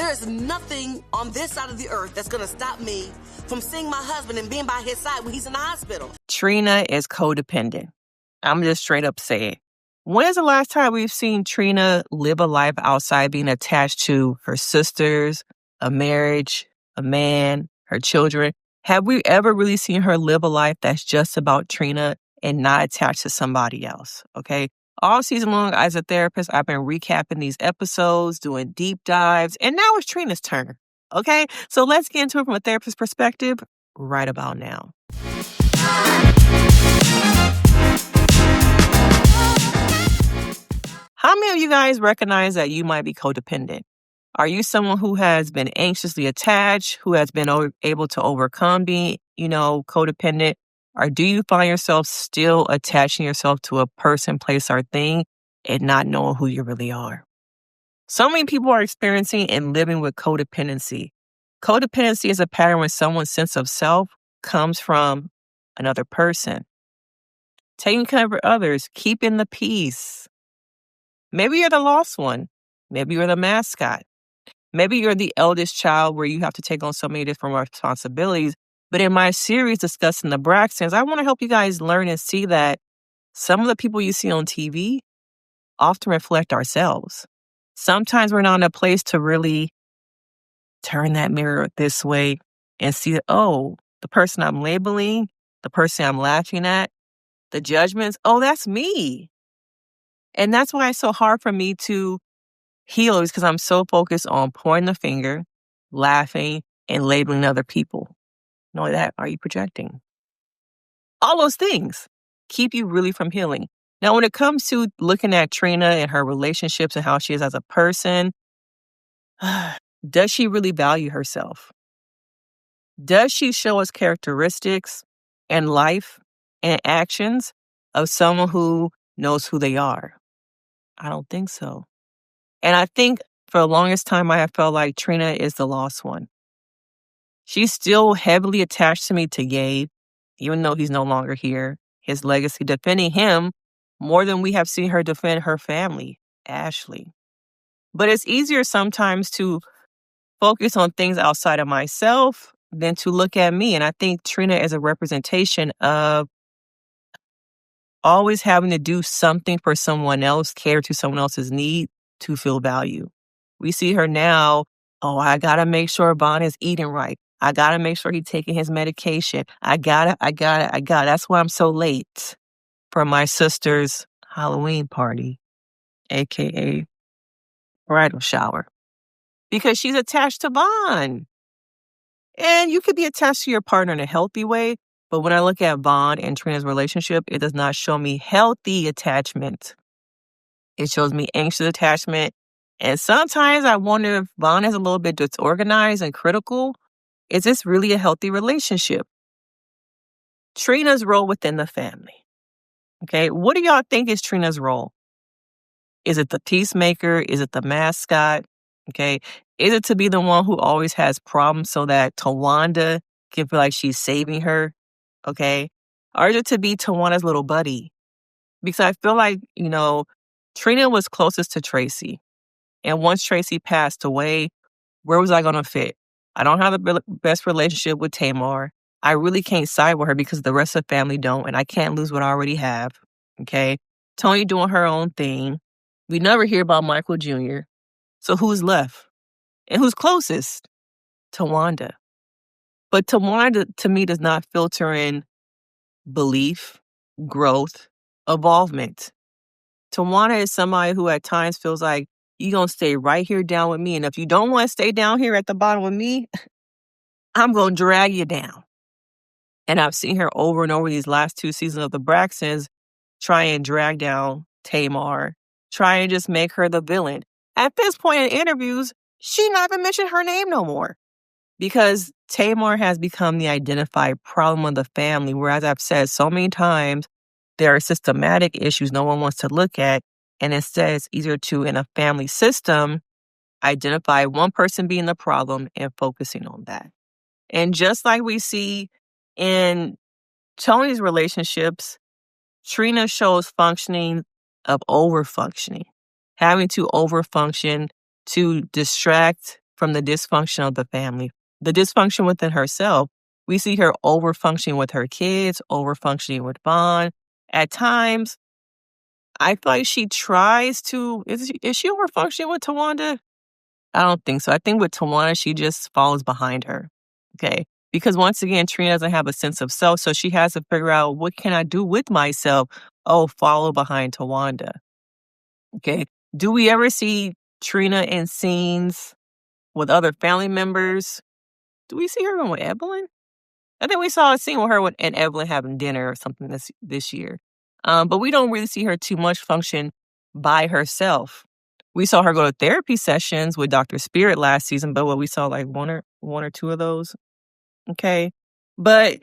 There is nothing on this side of the earth that's going to stop me from seeing my husband and being by his side when he's in the hospital. Trina is codependent. I'm just straight up saying. When's the last time we've seen Trina live a life outside being attached to her sisters, a marriage, a man, her children? Have we ever really seen her live a life that's just about Trina and not attached to somebody else? Okay. All season long, as a therapist, I've been recapping these episodes, doing deep dives, and now it's Trina's turn. Okay. So let's get into it from a therapist's perspective right about now. How many of you guys recognize that you might be codependent? Are you someone who has been anxiously attached, who has been able to overcome being, codependent? Or do you find yourself still attaching yourself to a person, place, or thing and not knowing who you really are? So many people are experiencing and living with codependency. Codependency is a pattern when someone's sense of self comes from another person. Taking care of others, keeping the peace. Maybe you're the lost one. Maybe you're the mascot. Maybe you're the eldest child where you have to take on so many different responsibilities. But in my series discussing the Braxtons, I want to help you guys learn and see that some of the people you see on TV often reflect ourselves. Sometimes we're not in a place to really turn that mirror this way and see that, the person I'm labeling, the person I'm laughing at, the judgments, that's me. And that's why it's so hard for me to heal, is because I'm so focused on pointing the finger, laughing, and labeling other people. Not that, are you projecting? All those things keep you really from healing. Now, when it comes to looking at Trina and her relationships and how she is as a person, does she really value herself? Does she show us characteristics and life and actions of someone who knows who they are? I don't think so. And I think for the longest time, I have felt like Trina is the lost one. She's still heavily attached to me, to Gabe, even though he's no longer here. His legacy, defending him more than we have seen her defend her family, Ashley. But it's easier sometimes to focus on things outside of myself than to look at me. And I think Trina is a representation of always having to do something for someone else, cater to someone else's need to feel value. We see her now, I got to make sure Vaughn is eating right. I got to make sure he's taking his medication. I got it. That's why I'm so late for my sister's Halloween party, aka bridal shower, because she's attached to Vaughn. And you could be attached to your partner in a healthy way, but when I look at Vaughn and Trina's relationship, it does not show me healthy attachment. It shows me anxious attachment. And sometimes I wonder if Vaughn is a little bit disorganized and critical. Is this really a healthy relationship? Trina's role within the family. Okay, what do y'all think is Trina's role? Is it the peacemaker? Is it the mascot? Okay, is it to be the one who always has problems so that Tawanda can feel like she's saving her? Okay, or is it to be Tawanda's little buddy? Because I feel like, Trina was closest to Tracy. And once Tracy passed away, where was I going to fit? I don't have the best relationship with Tamar. I really can't side with her because the rest of the family don't, and I can't lose what I already have. Okay? Tony doing her own thing. We never hear about Michael Jr. So who's left? And who's closest? Tawanda. But Tawanda, to me, does not filter in belief, growth, evolvement. Tawanda is somebody who at times feels like, you're going to stay right here down with me. And if you don't want to stay down here at the bottom with me, I'm going to drag you down. And I've seen her over and over these last 2 seasons of the Braxtons try and drag down Tamar, try and just make her the villain. At this point in interviews, she not even mentioned her name no more because Tamar has become the identified problem of the family. Whereas I've said so many times, there are systematic issues no one wants to look at. And instead, it's easier to, in a family system, identify one person being the problem and focusing on that. And just like we see in Tony's relationships, Trina shows functioning of overfunctioning, having to overfunction to distract from the dysfunction of the family, the dysfunction within herself. We see her over-functioning with her kids, over-functioning with Vaughn. At times, I feel like she tries to... Is she over-functioning with Tawanda? I don't think so. I think with Tawana, she just follows behind her. Okay? Because once again, Trina doesn't have a sense of self, so she has to figure out, what can I do with myself? Oh, follow behind Tawanda. Okay? Do we ever see Trina in scenes with other family members? Do we see her with Evelyn? I think we saw a scene with her and Evelyn having dinner or something this year. But we don't really see her too much function by herself. We saw her go to therapy sessions with Dr. Spirit last season, but we saw like one or two of those. Okay. But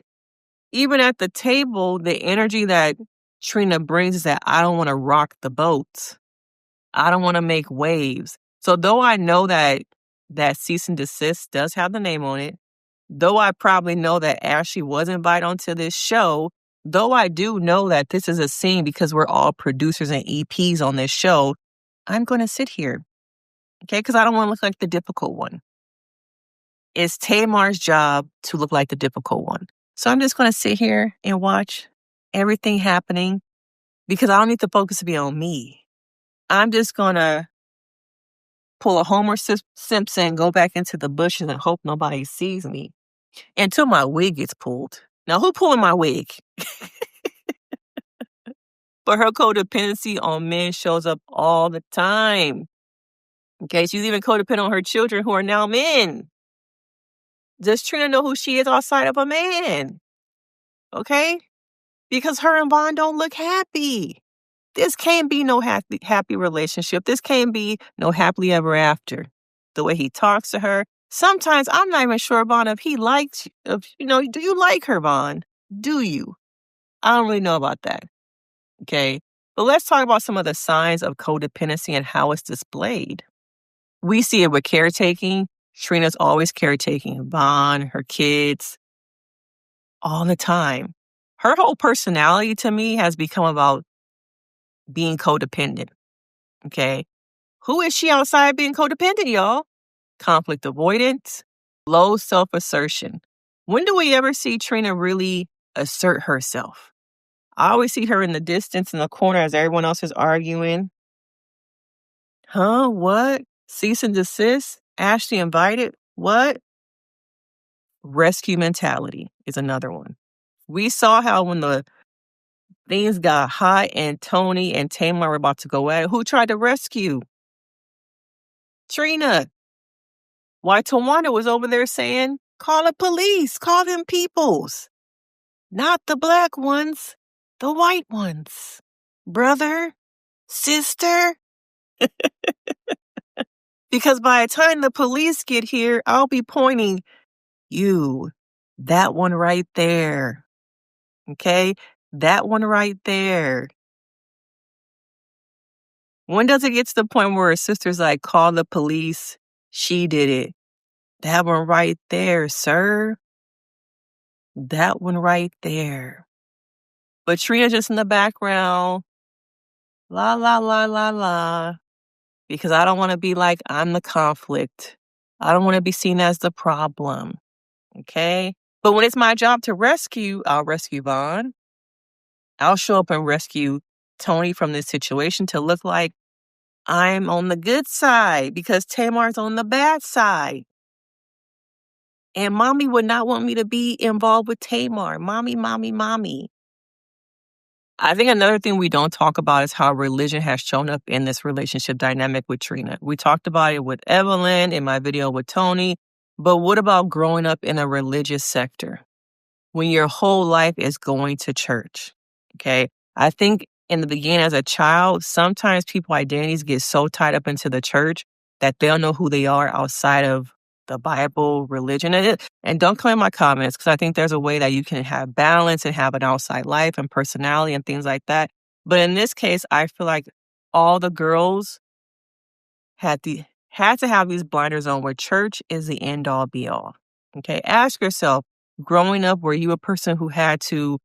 even at the table, the energy that Trina brings is that I don't want to rock the boat. I don't want to make waves. So though I know that cease and desist does have the name on it, though I probably know that Ashley was invited onto this show, though I do know that this is a scene because we're all producers and EPs on this show, I'm going to sit here, okay? Because I don't want to look like the difficult one. It's Tamar's job to look like the difficult one. So I'm just going to sit here and watch everything happening because I don't need the focus to be on me. I'm just going to pull a Homer Simpson, go back into the bushes and hope nobody sees me until my wig gets pulled. Now, who pulling my wig? But her codependency on men shows up all the time. Okay, she's even codependent on her children who are now men. Does Trina know who she is outside of a man? Okay? Because her and Vaughn don't look happy. This can't be no happy relationship. This can't be no happily ever after. The way he talks to her. Sometimes I'm not even sure, Vaughn, if he likes, do you like her, Vaughn? Do you? I don't really know about that. Okay? But let's talk about some of the signs of codependency and how it's displayed. We see it with caretaking. Trina's always caretaking Vaughn, her kids, all the time. Her whole personality to me has become about being codependent. Okay? Who is she outside being codependent, y'all? Conflict avoidance, low self-assertion. When do we ever see Trina really assert herself? I always see her in the distance in the corner as everyone else is arguing. Huh? What? Cease and desist? Ashley invited? What? Rescue mentality is another one. We saw how when the things got hot and Tony and Tamar were about to go at it, who tried to rescue? Trina. Why Tawanda was over there saying, call the police, call them peoples. Not the black ones, the white ones. Brother, sister. Because by the time the police get here, I'll be pointing, you, that one right there. Okay? That one right there. When does it get to the point where her sister's like, call the police? She did it. That one right there, sir. That one right there. But Trina just in the background. La, la, la, la, la. Because I don't want to be like, I'm the conflict. I don't want to be seen as the problem. Okay? But when it's my job to rescue, I'll rescue Vaughn. I'll show up and rescue Tony from this situation to look like I'm on the good side because Tamar's on the bad side. And mommy would not want me to be involved with Tamar. Mommy, mommy, mommy. I think another thing we don't talk about is how religion has shown up in this relationship dynamic with Trina. We talked about it with Evelyn in my video with Tony, but what about growing up in a religious sector when your whole life is going to church? Okay. I think in the beginning as a child, sometimes people's identities get so tied up into the church that they'll know who they are outside of the Bible, religion. And don't claim my comments because I think there's a way that you can have balance and have an outside life and personality and things like that. But in this case, I feel like all the girls had to have these blinders on where church is the end all be all. Okay. Ask yourself, growing up, were you a person who had to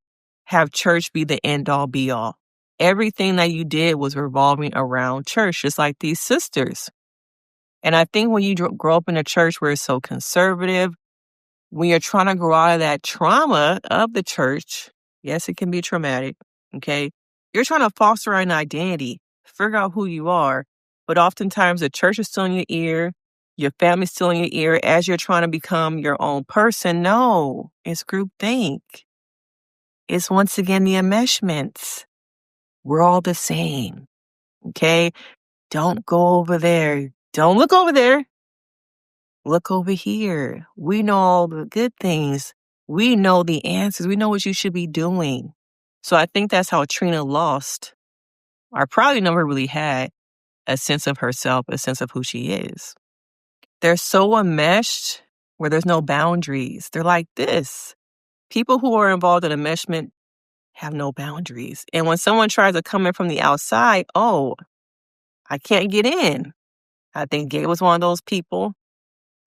have church be the end all be all? Everything that you did was revolving around church, just like these sisters. And I think when you grow up in a church where it's so conservative, when you're trying to grow out of that trauma of the church, yes, it can be traumatic, okay? You're trying to foster an identity, figure out who you are. But oftentimes the church is still in your ear, your family's still in your ear as you're trying to become your own person. No, it's groupthink. It's once again the enmeshments. We're all the same, okay? Don't go over there. Don't look over there. Look over here. We know all the good things. We know the answers. We know what you should be doing. So I think that's how Trina lost, or probably never really had, a sense of herself, a sense of who she is. They're so enmeshed where there's no boundaries. They're like this. People who are involved in enmeshment have no boundaries. And when someone tries to come in from the outside, oh, I can't get in. I think Gabe was one of those people.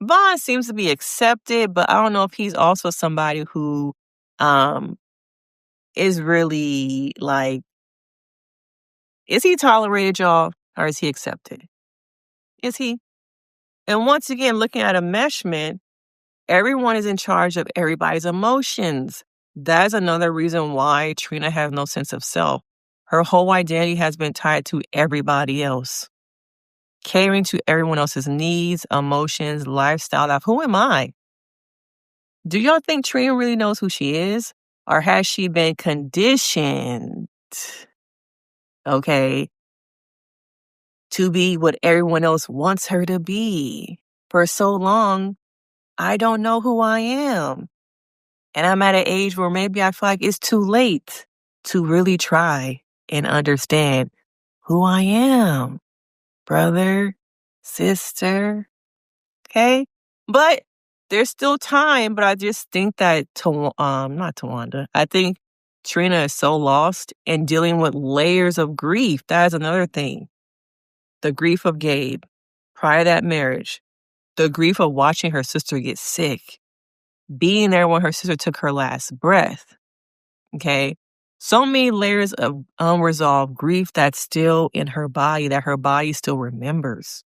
Vaughn seems to be accepted, but I don't know if he's also somebody who is really like, is he tolerated, y'all, or is he accepted? Is he? And once again, looking at enmeshment, everyone is in charge of everybody's emotions. That's another reason why Trina has no sense of self. Her whole identity has been tied to everybody else. Catering to everyone else's needs, emotions, lifestyle life. Who am I? Do y'all think Trina really knows who she is? Or has she been conditioned, okay, to be what everyone else wants her to be? For so long, I don't know who I am. And I'm at an age where maybe I feel like it's too late to really try and understand who I am. Brother, sister, okay? But there's still time, but I just think that, not Tawanda, I think Trina is so lost in dealing with layers of grief. That is another thing. The grief of Gabe, prior to that marriage, the grief of watching her sister get sick, being there when her sister took her last breath, okay? So many layers of unresolved grief that's still in her body, that her body still remembers.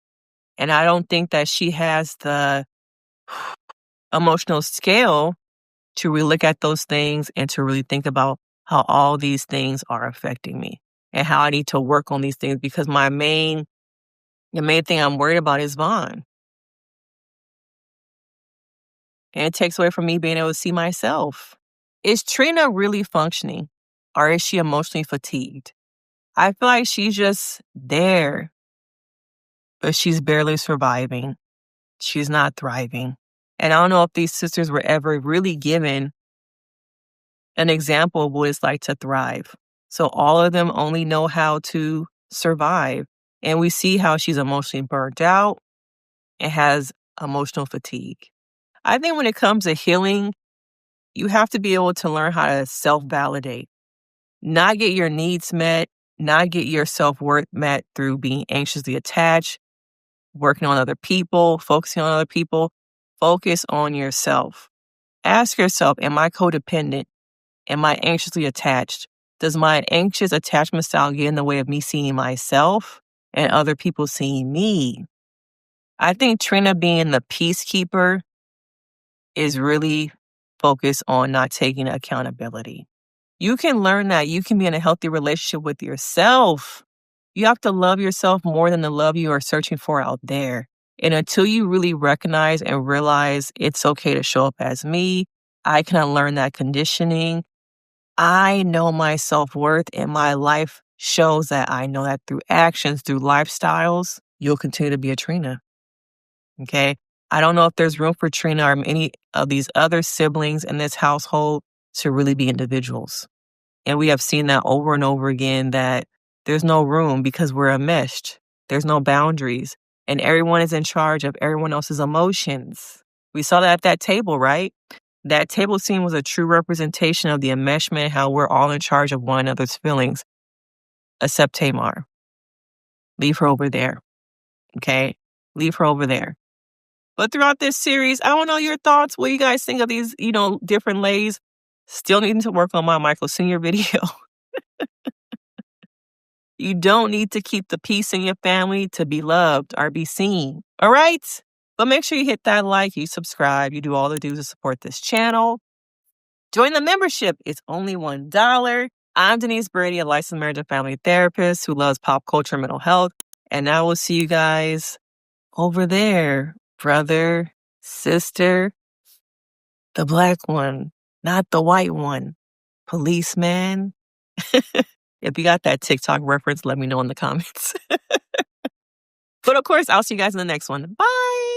And I don't think that she has the emotional scale to really look at those things and to really think about how all these things are affecting me and how I need to work on these things, because the main thing I'm worried about is Vaughn. And it takes away from me being able to see myself. Is Trina really functioning, or is she emotionally fatigued? I feel like she's just there, but she's barely surviving. She's not thriving. And I don't know if these sisters were ever really given an example of what it's like to thrive. So all of them only know how to survive. And we see how she's emotionally burnt out and has emotional fatigue. I think when it comes to healing, you have to be able to learn how to self-validate. Not get your needs met, not get your self-worth met through being anxiously attached, working on other people, focusing on other people. Focus on yourself. Ask yourself, am I codependent? Am I anxiously attached? Does my anxious attachment style get in the way of me seeing myself and other people seeing me? I think Trina being the peacekeeper is really focused on not taking accountability. You can learn that. You can be in a healthy relationship with yourself. You have to love yourself more than the love you are searching for out there. And until you really recognize and realize it's okay to show up as me, I can unlearn that conditioning. I know my self-worth, and my life shows that I know that through actions, through lifestyles. You'll continue to be a Trina. Okay? I don't know if there's room for Trina or any of these other siblings in this household to really be individuals. And we have seen that over and over again, that there's no room because we're enmeshed. There's no boundaries. And everyone is in charge of everyone else's emotions. We saw that at that table, right? That table scene was a true representation of the enmeshment, how we're all in charge of one another's feelings, except Tamar. Leave her over there, okay? Leave her over there. But throughout this series, I don't know your thoughts. What do you guys think of these, different lays? Still needing to work on my Michael Sr. video. You don't need to keep the peace in your family to be loved or be seen. All right? But make sure you hit that like, you subscribe, you do all the do to support this channel. Join the membership. It's only $1. I'm Denise Brady, a licensed marriage and family therapist who loves pop culture and mental health. And I will see you guys over there, brother, sister, the black one, not the white one, policeman. If you got that TikTok reference, let me know in the comments. But of course, I'll see you guys in the next one. Bye.